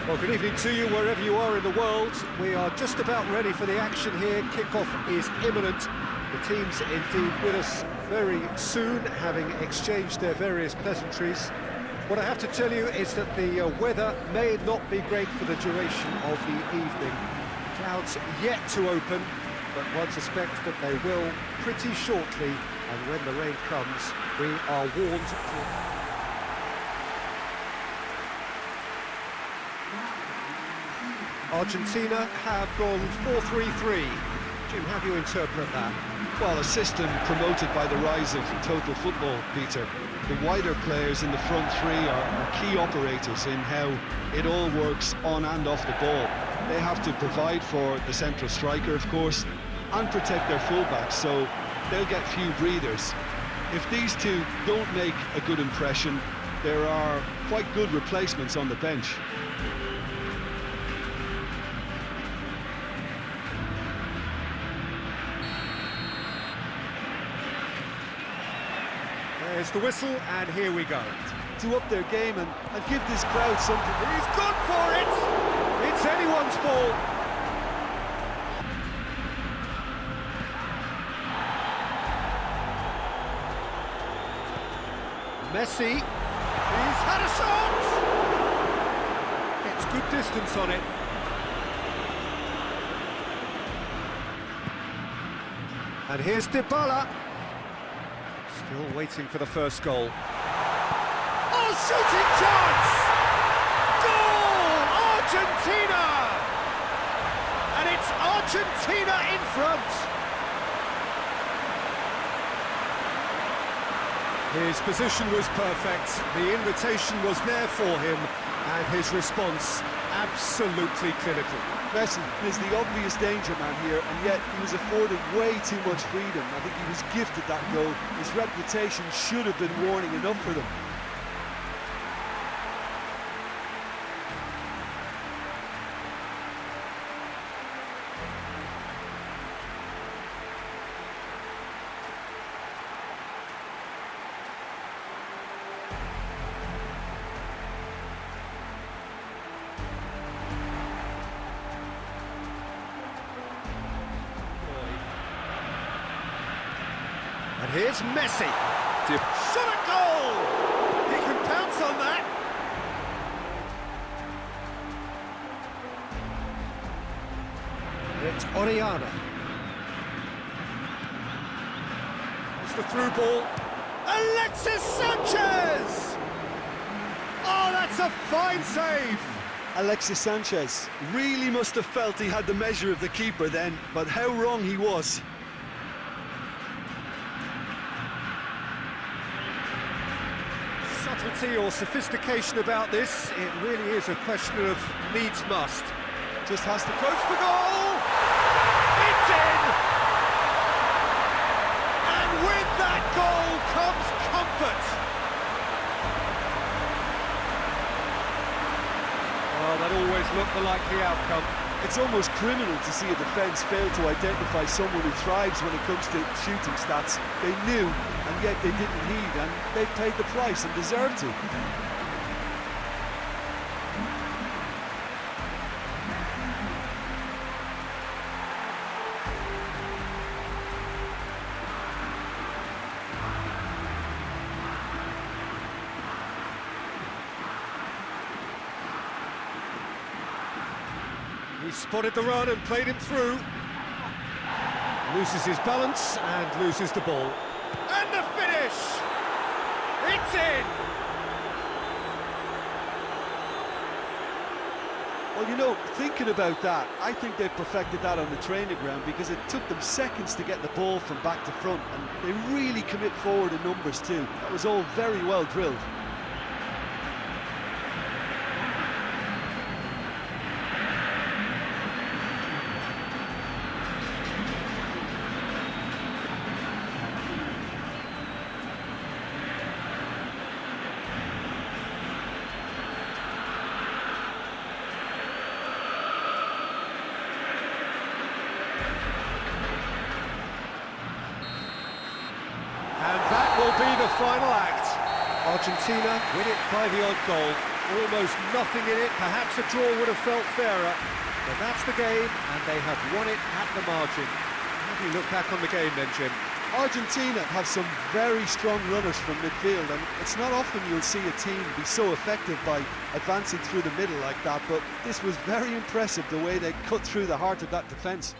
Well, good evening to you wherever you are in the world. We are just about ready for the action here. Kickoff is imminent. The teams indeed with us very soon, having exchanged their various pleasantries. What I have to tell you is that the weather may not be great for the duration of the evening. Clouds yet to open, but one suspects that they will pretty shortly, and when the rain comes, we are warned to... Argentina have gone 4-3-3. Jim, how do you interpret that? Well, a system promoted by the rise of total football, Peter. The wider players in the front three are key operators in how it all works on and off the ball. They have to provide for the central striker, of course, and protect their fullbacks, so they'll get few breathers. If these two don't make a good impression, there are quite good replacements on the bench. There's the whistle, and here we go. To up their game and give this crowd something. He's gone for it! It's anyone's ball. Messi, he's had a shot! Gets good distance on it. And here's Dybala. Still waiting for the first goal. Oh, shooting chance! Goal! Argentina! And it's Argentina in front. His position was perfect, the invitation was there for him, and his response absolutely clinical. Messi is the obvious danger man here, and yet he was afforded way too much freedom. I think he was gifted that goal. His reputation should have been warning enough for them. And here's Messi. Shot a goal! He can pounce on that. It's Oriana. It's the through ball. Alexis Sanchez! Oh, that's a fine save! Alexis Sanchez really must have felt he had the measure of the keeper then, but how wrong he was. Subtlety or sophistication about this, it really is a question of needs must. Just has to Goes for goal! It's in! And with that goal comes comfort! Well, that always looked the likely outcome. It's almost criminal to see a defence fail to identify someone who thrives when it comes to shooting stats. They knew, and yet they didn't heed, and they've paid the price and deserve to. He spotted the run and played him through. Loses his balance and loses the ball. And the finish! It's in! Well, you know, thinking about that, I think they've perfected that on the training ground because it took them seconds to get the ball from back to front, and they really commit forward in numbers too. That was all very well drilled. And that will be the final act. Argentina win it by the odd goal. Almost nothing in it. Perhaps a draw would have felt fairer. But that's the game, and they have won it at the margin. How do you look back on the game then, Jim? Argentina have some very strong runners from midfield, and it's not often you'll see a team be so effective by advancing through the middle like that, but this was very impressive, the way they cut through the heart of that defence.